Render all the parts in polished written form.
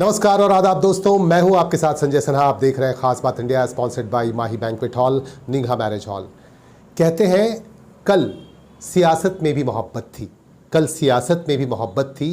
नमस्कार और आदाब दोस्तों, मैं हूं आपके साथ संजय सिन्हा। आप देख रहे हैं खास बात India, sponsored by Mahi banquet hall, Nigaha marriage hall. कहते हैं कल सियासत में भी मोहब्बत थी, कल सियासत में भी मोहब्बत थी,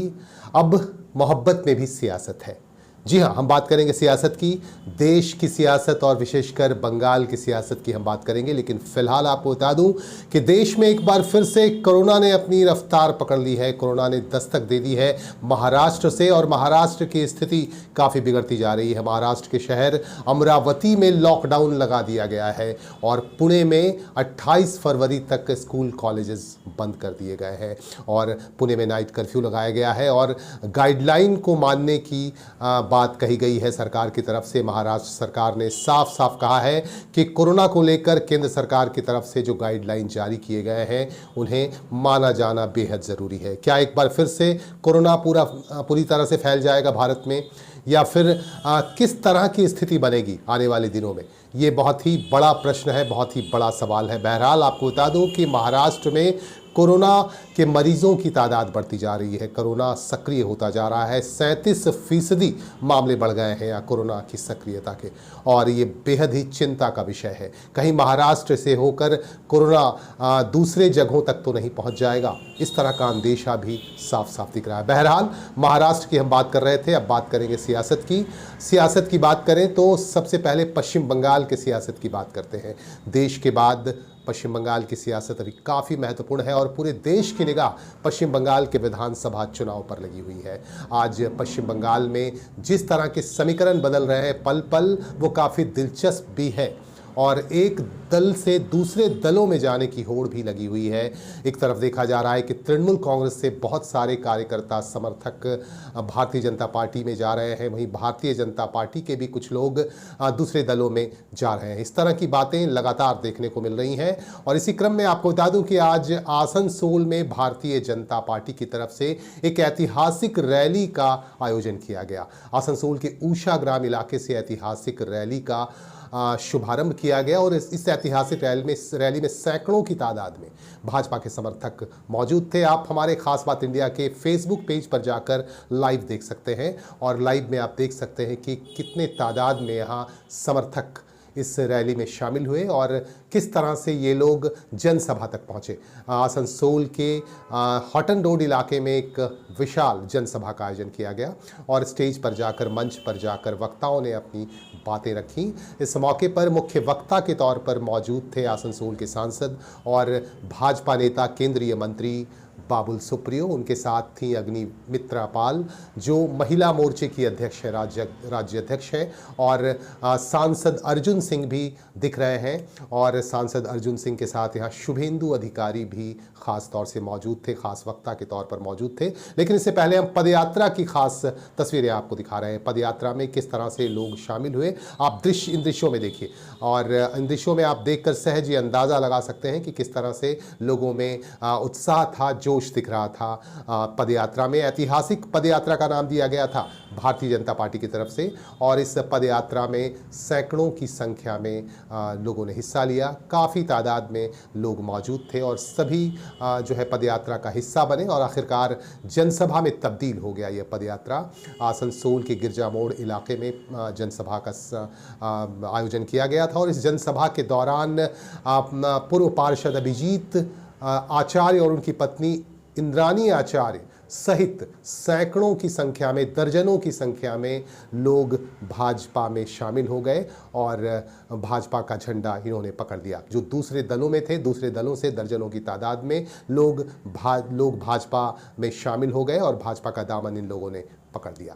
अब मोहब्बत में भी सियासत है। जी हाँ, हम बात करेंगे सियासत की, देश की सियासत और विशेषकर बंगाल की सियासत की हम बात करेंगे। लेकिन फिलहाल आपको बता दूं कि देश में एक बार फिर से कोरोना ने अपनी रफ्तार पकड़ ली है। कोरोना ने दस्तक दे दी है महाराष्ट्र से और महाराष्ट्र की स्थिति काफ़ी बिगड़ती जा रही है। महाराष्ट्र के शहर अमरावती में लॉकडाउन लगा दिया गया है और पुणे में 28 फरवरी तक स्कूल कॉलेजेस बंद कर दिए गए हैं और पुणे में नाइट कर्फ्यू लगाया गया है और गाइडलाइन को मानने की बात कही गई है सरकार की तरफ से। महाराष्ट्र सरकार ने साफ साफ कहा है कि कोरोना को लेकर केंद्र सरकार की तरफ से जो गाइडलाइन जारी किए गए हैं उन्हें माना जाना बेहद ज़रूरी है। क्या एक बार फिर से कोरोना पूरी तरह से फैल जाएगा भारत में, या फिर किस तरह की स्थिति बनेगी आने वाले दिनों में, ये बहुत ही बड़ा प्रश्न है, बहुत ही बड़ा सवाल है। बहरहाल आपको बता दूं कि महाराष्ट्र में कोरोना के मरीजों की तादाद बढ़ती जा रही है, कोरोना सक्रिय होता जा रहा है। 37% मामले बढ़ गए हैं या कोरोना की सक्रियता के, और ये बेहद ही चिंता का विषय है। कहीं महाराष्ट्र से होकर कोरोना दूसरे जगहों तक तो नहीं पहुंच जाएगा, इस तरह का अंदेशा भी साफ साफ दिख रहा है। बहरहाल महाराष्ट्र की हम बात कर रहे थे, अब बात करेंगे सियासत की। सियासत की बात करें तो सबसे पहले पश्चिम बंगाल के सियासत की बात करते हैं। देश के बाद पश्चिम बंगाल की सियासत अभी काफ़ी महत्वपूर्ण है और पूरे देश की निगाह पश्चिम बंगाल के विधानसभा चुनाव पर लगी हुई है। आज पश्चिम बंगाल में जिस तरह के समीकरण बदल रहे हैं पल पल, वो काफ़ी दिलचस्प भी है और एक दल से दूसरे दलों में जाने की होड़ भी लगी हुई है। एक तरफ देखा जा रहा है कि तृणमूल कांग्रेस से बहुत सारे कार्यकर्ता समर्थक भारतीय जनता पार्टी में जा रहे हैं, वहीं भारतीय जनता पार्टी के भी कुछ लोग दूसरे दलों में जा रहे हैं। इस तरह की बातें लगातार देखने को मिल रही हैं और इसी क्रम में आपको बता दूं कि आज आसनसोल में भारतीय जनता पार्टी की तरफ से एक ऐतिहासिक रैली का आयोजन किया गया। आसनसोल के ऊषा ग्राम इलाके से ऐतिहासिक रैली का शुभारंभ किया गया और इस ऐतिहासिक रैली में सैकड़ों की तादाद में भाजपा के समर्थक मौजूद थे। आप हमारे खास बात इंडिया के फेसबुक पेज पर जाकर लाइव देख सकते हैं और लाइव में आप देख सकते हैं कि कितने तादाद में यहाँ समर्थक इस रैली में शामिल हुए और किस तरह से ये लोग जनसभा तक पहुँचे। आसनसोल के हॉटन रोड इलाके में एक विशाल जनसभा का आयोजन किया गया और स्टेज पर जाकर, मंच पर जाकर वक्ताओं ने अपनी बातें रखी। इस मौके पर मुख्य वक्ता के तौर पर मौजूद थे आसनसोल के सांसद और भाजपा नेता केंद्रीय मंत्री बाबुल सुप्रियो। उनके साथ थी अग्निमित्रा पाल जो महिला मोर्चे की अध्यक्ष है, राज्य अध्यक्ष है, और सांसद अर्जुन सिंह भी दिख रहे हैं और सांसद अर्जुन सिंह के साथ यहाँ शुभेंदु अधिकारी भी खास तौर से मौजूद थे, खास वक्ता के तौर पर मौजूद थे। लेकिन इससे पहले हम पदयात्रा की खास तस्वीरें आपको दिखा रहे हैं। पदयात्रा में किस तरह से लोग शामिल हुए आप इन दृश्यों में देखिए और इन दृश्यों में आप देखकर सहज ये अंदाज़ा लगा सकते हैं कि किस तरह से लोगों में उत्साह था, जोश दिख रहा था। पदयात्रा में, ऐतिहासिक पदयात्रा का नाम दिया गया था भारतीय जनता पार्टी की तरफ से और इस पदयात्रा में सैकड़ों की संख्या में लोगों ने हिस्सा लिया। काफ़ी तादाद में लोग मौजूद थे और सभी जो है पदयात्रा का हिस्सा बने और आखिरकार जनसभा में तब्दील हो गया। यह पदयात्रा आसनसोल के गिरजा मोड़ इलाके में जनसभा का आयोजन किया गया था और इस जनसभा के दौरान पूर्व पार्षद अभिजीत आचार्य और उनकी पत्नी इंद्रानी आचार्य सहित सैकड़ों की संख्या में, दर्जनों की संख्या में लोग भाजपा में शामिल हो गए और भाजपा का झंडा इन्होंने पकड़ लिया। जो दूसरे दलों में थे, दूसरे दलों से दर्जनों की तादाद में लोग भाजपा में शामिल हो गए और भाजपा का दामन इन लोगों ने पकड़ लिया।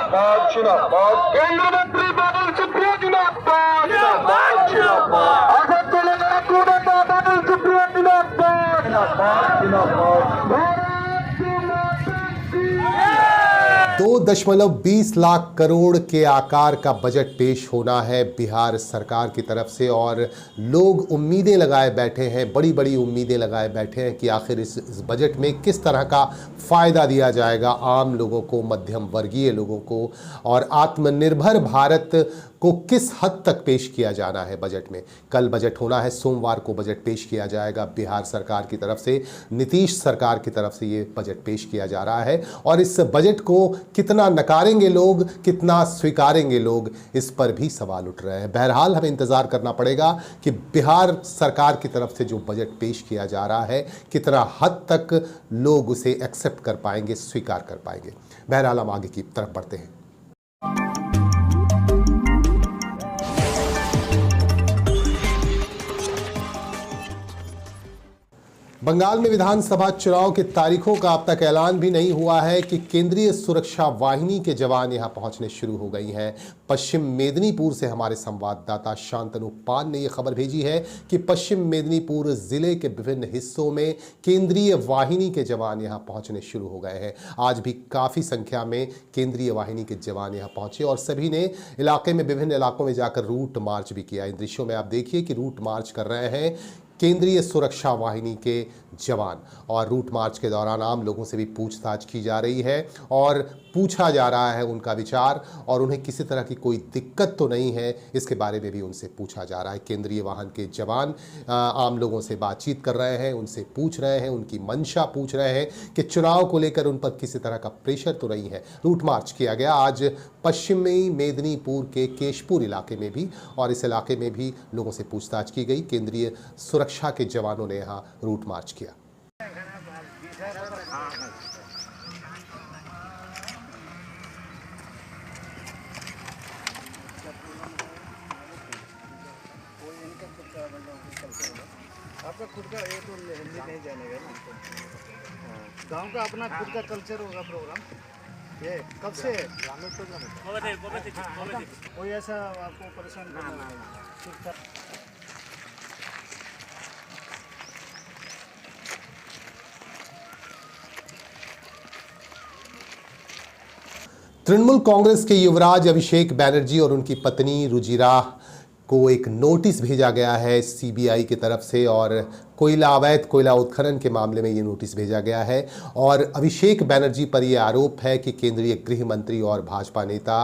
जिंदाबाद जिंदाबाद केंद्र मंत्री बादल सुप्रियो जिंदाबाद जिंदाबाद जिंदाबाद आजाद तेलंगाना कूड़ेदार बादल सुप्रियो जिंदाबाद जिंदाबाद जिंदाबाद भारत की माता की 2.20 लाख करोड़ के आकार का बजट पेश होना है बिहार सरकार की तरफ से और लोग उम्मीदें लगाए बैठे हैं, बड़ी बड़ी उम्मीदें लगाए बैठे हैं कि आखिर इस बजट में किस तरह का फ़ायदा दिया जाएगा आम लोगों को, मध्यम वर्गीय लोगों को, और आत्मनिर्भर भारत को किस हद तक पेश किया जाना है बजट में। कल बजट होना है, सोमवार को बजट पेश किया जाएगा बिहार सरकार की तरफ से, नीतीश सरकार की तरफ से ये बजट पेश किया जा रहा है। और इस बजट को कितना नकारेंगे लोग, कितना स्वीकारेंगे लोग, इस पर भी सवाल उठ रहे हैं। बहरहाल हमें इंतज़ार करना पड़ेगा कि बिहार सरकार की तरफ से जो बजट पेश किया जा रहा है कितना हद तक लोग उसे एक्सेप्ट कर पाएंगे, स्वीकार कर पाएंगे। बहरहाल हम आगे की तरफ बढ़ते हैं। बंगाल में विधानसभा चुनाव की तारीखों का अब तक ऐलान भी नहीं हुआ है कि केंद्रीय सुरक्षा वाहिनी के जवान यहां पहुंचने शुरू हो गई हैं। पश्चिम मेदिनीपुर से हमारे संवाददाता शांतनु पान ने यह खबर भेजी है कि पश्चिम मेदिनीपुर जिले के विभिन्न हिस्सों में केंद्रीय वाहिनी के जवान यहां पहुंचने शुरू हो गए हैं। आज भी काफ़ी संख्या में केंद्रीय वाहिनी के जवान यहां पहुंचे और सभी ने इलाके में, विभिन्न इलाकों में जाकर रूट मार्च भी किया। इन दृश्यों में आप देखिए कि रूट मार्च कर रहे हैं केंद्रीय सुरक्षा वाहिनी के जवान, और रूट मार्च के दौरान आम लोगों से भी पूछताछ की जा रही है और पूछा जा रहा है उनका विचार, और उन्हें किसी तरह की कोई दिक्कत तो नहीं है इसके बारे में भी उनसे पूछा जा रहा है। केंद्रीय वाहन के जवान आम लोगों से बातचीत कर रहे हैं, उनसे पूछ रहे हैं, उनकी मंशा पूछ रहे हैं कि चुनाव को लेकर उन पर किसी तरह का प्रेशर तो नहीं है। रूट मार्च किया गया आज पश्चिमी मेदिनीपुर के केशपुर इलाके में भी, और इस इलाके में भी लोगों से पूछताछ की गई। केंद्रीय सुरक्षा के जवानों ने यहाँ रूट मार्च किया। आपका खुद का ये तो हिंदी नहीं जानेगा ना, गांव का अपना खुद का कल्चर होगा प्रोग्राम। ये कब से कोई ऐसा आपको परेशान करना ठीक था? तृणमूल कांग्रेस के युवराज अभिषेक बैनर्जी और उनकी पत्नी रुजिरा को एक नोटिस भेजा गया है सीबीआई की तरफ से, और अवैध कोयला उत्खनन के मामले में ये नोटिस भेजा गया है। और अभिषेक बैनर्जी पर यह आरोप है कि केंद्रीय गृह मंत्री और भाजपा नेता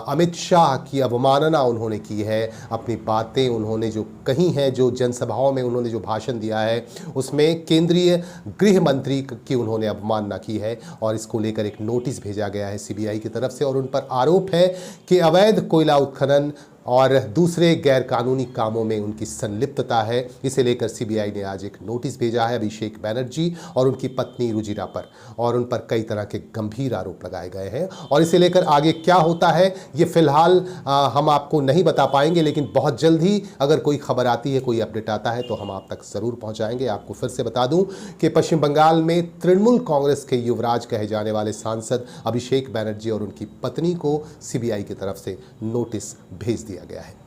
अमित शाह की अवमानना उन्होंने की है। अपनी बातें उन्होंने जो कही हैं, जो जनसभाओं में उन्होंने जो भाषण दिया है, उसमें केंद्रीय गृह मंत्री की उन्होंने अवमानना की है, और इसको लेकर एक नोटिस भेजा गया है सीबीआई की तरफ से। और उन पर आरोप है कि अवैध कोयला उत्खनन और दूसरे गैरकानूनी कामों में उनकी संलिप्तता है। इसे लेकर सीबीआई ने आज एक नोटिस भेजा है अभिषेक बैनर्जी और उनकी पत्नी रुजिरा पर, और उन पर कई तरह के गंभीर आरोप लगाए गए हैं। और इसे लेकर आगे क्या होता है ये फिलहाल हम आपको नहीं बता पाएंगे, लेकिन बहुत जल्द ही अगर कोई खबर आती है, कोई अपडेट आता है तो हम आप तक ज़रूर पहुंचाएंगे। आपको फिर से बता दूं कि पश्चिम बंगाल में तृणमूल कांग्रेस के युवराज कहे जाने वाले सांसद अभिषेक बैनर्जी और उनकी पत्नी को सीबीआई की तरफ से नोटिस भेज दिया गया है।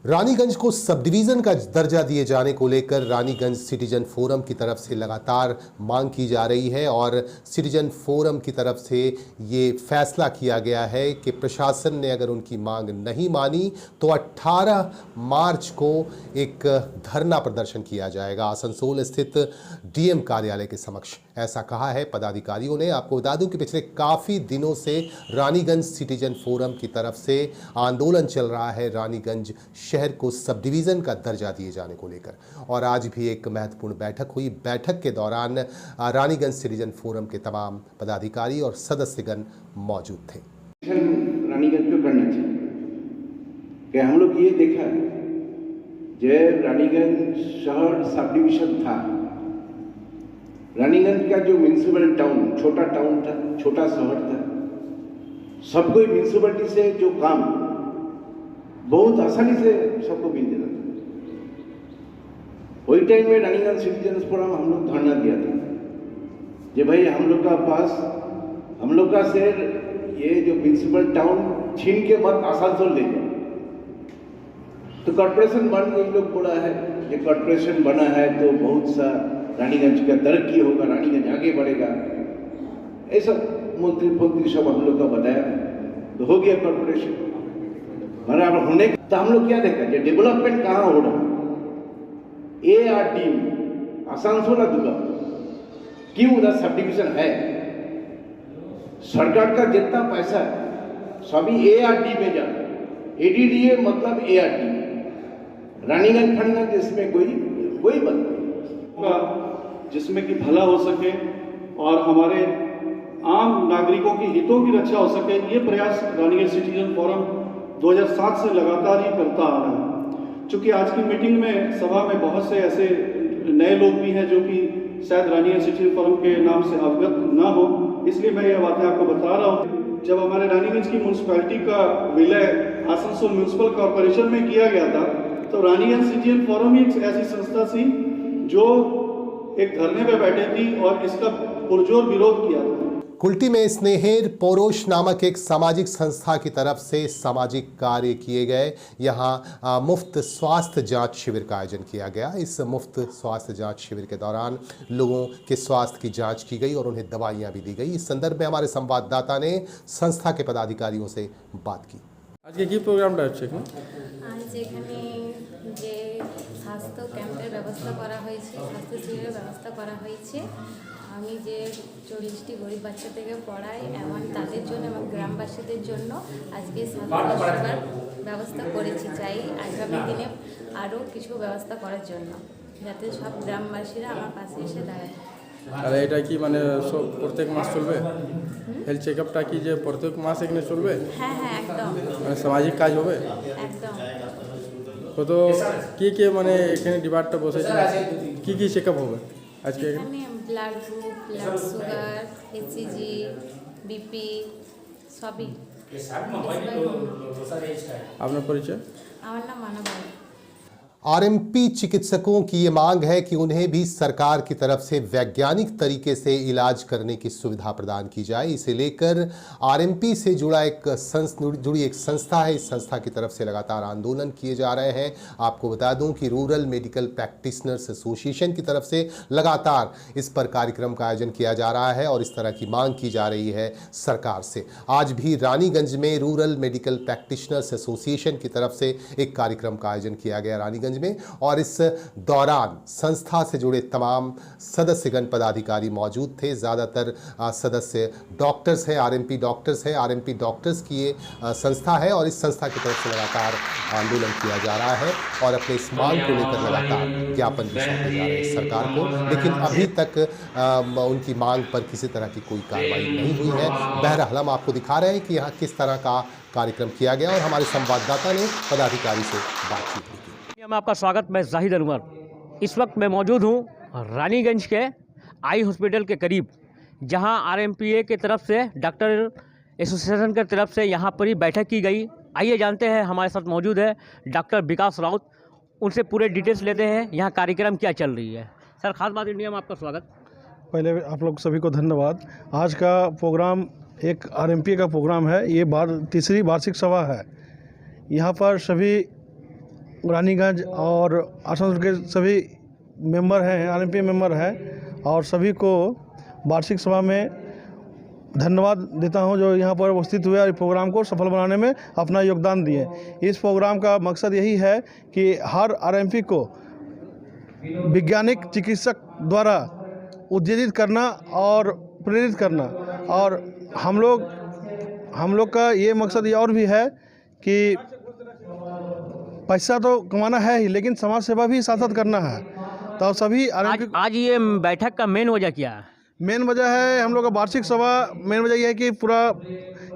रानीगंज को सब डिवीज़न का दर्जा दिए जाने को लेकर रानीगंज सिटीजन फोरम की तरफ से लगातार मांग की जा रही है, और सिटीजन फोरम की तरफ से ये फैसला किया गया है कि प्रशासन ने अगर उनकी मांग नहीं मानी तो 18 मार्च को एक धरना प्रदर्शन किया जाएगा आसनसोल स्थित डीएम कार्यालय के समक्ष। ऐसा कहा है पदाधिकारियों ने। आपको बता दूं कि पिछले काफ़ी दिनों से रानीगंज सिटीजन फोरम की तरफ से आंदोलन चल रहा है रानीगंज शहर को सब डिवीज़न का दर्जा दिए जाने को लेकर, और आज भी एक महत्वपूर्ण बैठक हुई। बैठक के दौरान रानीगंज सिटीजन फोरम के तमाम पदाधिकारी और सदस्यगण मौजूद थे। रानीगंज पे करना चाहिए कि हम लोग ये देखा जब रानीगंज शहर सब डिवीजन था, रानीगंज का जो म्यूनिसिपल टाउन, छोटा टाउन था, छोटा शहर था, सबको म्यूनिसिपलिटी से जो काम बहुत आसानी से सबको मिल जाता था। वही टाइम में रानीगंज सिटीजन्स फोरम हम लोग धरना दिया था कि भाई हम लोग का पास, हम लोग का शहर ये जो म्यूनसिपल टाउन छीन के मत आसानसोल ले जाए। तो कॉर्पोरेशन बन गई, लोग बोला है ये कॉर्पोरेशन बना है तो बहुत सा रानीगंज का तरक्की होगा, रानीगंज आगे बढ़ेगा, ऐसा मंत्री सब हम लोग का बताया। तो हो गया कॉर्पोरेशन बराबर होने, तो हम लोग क्या देखा कि डेवलपमेंट कहाँ हो रहा, ARD में आसानसोल दुर्गा क्यों उधर सब डिविजन है, सरकार का जितना पैसा है सभी ARD में जा, ADDA मतलब ARD, रानीगंज फणीगंज इसमें कोई बात नहीं, जिसमें कि भला हो सके और हमारे आम नागरिकों की हितों की रक्षा हो सके, ये प्रयास रानीगंज सिटीजन फोरम 2007 से लगातार ही करता आ रहा है। चूँकि आज की मीटिंग में सभा में बहुत से ऐसे नए लोग भी हैं जो कि शायद रानीगंज सिटीजन फोरम के नाम से अवगत ना हो, इसलिए मैं ये बातें आपको बता रहा हूँ। जब हमारे रानीगंज की म्यूनसिपैलिटी का विलय आसनसोल म्यूनसिपल कॉरपोरेशन में किया गया था, तो रानीगंज सिटीजन फोरम ही एक ऐसी संस्था थी जो एक धरने पे बैठे थी और इसका पुरजोर विरोध किया था। कुल्टी में स्नेहेर पोरोश नामक एक सामाजिक संस्था की तरफ से सामाजिक कार्य किए गए। यहाँ मुफ्त स्वास्थ्य जांच शिविर का आयोजन किया गया। इस मुफ्त स्वास्थ्य जांच शिविर के दौरान लोगों के स्वास्थ्य की जांच की गई और उन्हें दवाइयाँ भी दी गई। इस संदर्भ में हमारे संवाददाता ने संस्था के पदाधिकारियों से बात की। आज के प्रोग्रामটা হচ্ছে কি? আজ এখানে যে স্বাস্থ্য ক্যাম্পের ব্যবস্থা করা হয়েছে, স্বাস্থ্য শিবিরের ব্যবস্থা করা হয়েছে, আমি যে 40টি গরিব বাচ্চা থেকে পড়াই এমন তাদের জন্য এবং গ্রামবাসীদের জন্য আজকে স্বাস্থ্য সেবার ব্যবস্থা করেছি। চাই আগামী দিনে আরও কিছু ব্যবস্থা করার জন্য, যাতে সব গ্রামবাসীরা আমার পাশে এসে দাঁড়ায়। তাহলে এটা কি মানে প্রত্যেক মাস চলবে? হেলথ চেকআপটা কি যে প্রত্যেক মাস এখানে চলবে? হ্যাঁ হ্যাঁ একদম মানে সামাজিক কাজ হবে? একদম। কত কি মানে এখানে ডিপার্টমেন্টটা বসেছে, কি চেকআপ হবে আজকে? এখানে blood group, blood sugar, HCG, BP সবই। আপনার পরিচয়? আমার নাম মানব। RMP चिकित्सकों की ये मांग है कि उन्हें भी सरकार की तरफ से वैज्ञानिक तरीके से इलाज करने की सुविधा प्रदान की जाए। इसे लेकर RMP से जुड़ी एक संस्था है। इस संस्था की तरफ से लगातार आंदोलन किए जा रहे हैं। आपको बता दूं कि रूरल मेडिकल प्रैक्टिशनर्स एसोसिएशन की तरफ से लगातार इस पर कार्यक्रम का आयोजन किया जा रहा है और इस तरह की मांग की जा रही है सरकार से। आज भी रानीगंज में रूरल मेडिकल प्रैक्टिशनर्स एसोसिएशन की तरफ से एक कार्यक्रम का आयोजन किया गया रानीगंज में, और इस दौरान संस्था से जुड़े तमाम सदस्यगण पदाधिकारी मौजूद थे। ज़्यादातर सदस्य डॉक्टर्स हैं, RMP डॉक्टर्स हैं। RMP डॉक्टर्स की ये संस्था है और इस संस्था की तरफ से लगातार आंदोलन किया जा रहा है और अपने इस मांग को लेकर लगातार ज्ञापन भी सौंपे जा रहे हैं सरकार को, लेकिन अभी तक उनकी मांग पर किसी तरह की कोई कार्रवाई नहीं हुई है। बहरहाल हम आपको दिखा रहे हैं कि यहाँ किस तरह का कार्यक्रम किया गया और हमारे संवाददाता ने पदाधिकारी से बातचीत की। मैं आपका स्वागत, मैं जाहिद अनवर। इस वक्त मैं मौजूद हूँ रानीगंज के आई हॉस्पिटल के करीब, जहां RMPA की तरफ से डॉक्टर एसोसिएशन की तरफ से यहां पर ही बैठक की गई। आइए जानते हैं, हमारे साथ मौजूद है डॉक्टर विकास राउत, उनसे पूरे डिटेल्स लेते हैं यहाँ कार्यक्रम क्या चल रही है। सर, खास बात इंडिया में आपका स्वागत। पहले आप लोग सभी को धन्यवाद। आज का प्रोग्राम एक RMPA का प्रोग्राम है। ये तीसरी वार्षिक सभा है। यहाँ पर सभी रानीगंज और आसनसोल के सभी मेंबर हैं, RMPA मेंबर हैं, और सभी को वार्षिक सभा में धन्यवाद देता हूं जो यहाँ पर उपस्थित हुए और इस प्रोग्राम को सफल बनाने में अपना योगदान दिए। इस प्रोग्राम का मकसद यही है कि हर RMP को वैज्ञानिक चिकित्सक द्वारा उत्तेजित करना और प्रेरित करना, और हम लोग का ये मकसद ये और भी है कि पैसा तो कमाना है ही, लेकिन समाज सेवा भी साथ साथ करना है। तो सभी आज ये बैठक का मेन वजह क्या है? मेन वजह है हम लोग का वार्षिक सभा। मेन वजह यह है कि पूरा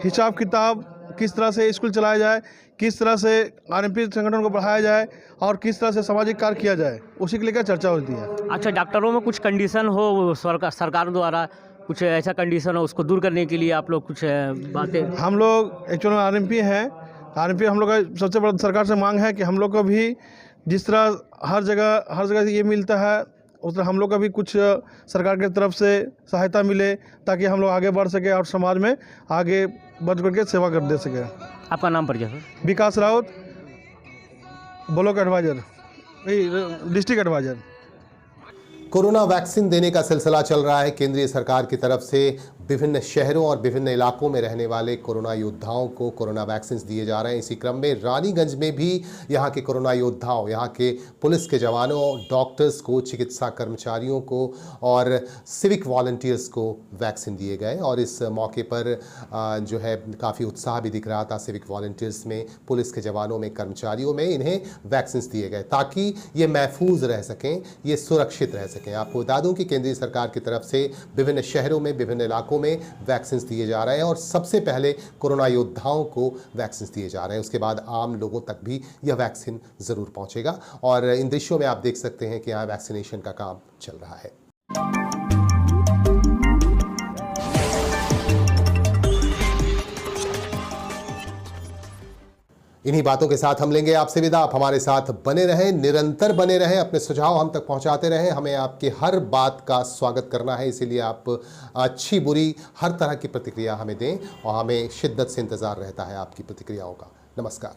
हिसाब किताब किस तरह से स्कूल चलाया जाए, किस तरह से RMP संगठन को बढ़ाया जाए और किस तरह से सामाजिक कार्य किया जाए, उसी के लेकर चर्चा होती है। अच्छा, डॉक्टरों में कुछ कंडीशन हो सरकार द्वारा, कुछ ऐसा कंडीशन हो, उसको दूर करने के लिए आप लोग कुछ बातें? हम लोग एक्चुअल में RMP हैं। RMP हम लोग का सबसे बड़ा सरकार से मांग है कि हम लोग को भी जिस तरह हर जगह ये मिलता है, उस तरह हम लोग का भी कुछ सरकार की तरफ से सहायता मिले ताकि हम लोग आगे बढ़ सके और समाज में आगे बढ़ करके सेवा कर दे सके। आपका नाम परिचय sir? Vikas Raut, block adviser, district adviser. Corona vaccine देने का सिलसिला चल रहा है। केंद्रीय सरकार की तरफ से विभिन्न शहरों और विभिन्न इलाकों में रहने वाले कोरोना योद्धाओं को कोरोना वैक्सीन दिए जा रहे हैं। इसी क्रम में रानीगंज में भी यहाँ के कोरोना योद्धाओं, यहाँ के पुलिस के जवानों, डॉक्टर्स को, चिकित्सा कर्मचारियों को और सिविक वॉलंटियर्स को वैक्सीन दिए गए। और इस मौके पर जो है काफ़ी उत्साह भी दिख रहा था सिविक वॉलंटियर्स में, पुलिस के जवानों में, कर्मचारियों में। इन्हें वैक्सीन दिए गए ताकि ये महफूज रह सकें, ये सुरक्षित रह सकें। आपको बता दूं कि केंद्रीय सरकार की तरफ से विभिन्न शहरों में, विभिन्न इलाकों में वैक्सीन दिए जा रहे हैं और सबसे पहले कोरोना योद्धाओं को वैक्सीन दिए जा रहे हैं। उसके बाद आम लोगों तक भी यह वैक्सीन जरूर पहुंचेगा। और इन दृश्यों में आप देख सकते हैं कि यहाँ वैक्सीनेशन का काम चल रहा है। इन्हीं बातों के साथ हम लेंगे आपसे विदा। आप हमारे साथ बने रहें, निरंतर बने रहें, अपने सुझाव हम तक पहुंचाते रहें। हमें आपकी हर बात का स्वागत करना है, इसीलिए आप अच्छी बुरी हर तरह की प्रतिक्रिया हमें दें और हमें शिद्दत से इंतज़ार रहता है आपकी प्रतिक्रियाओं का। नमस्कार।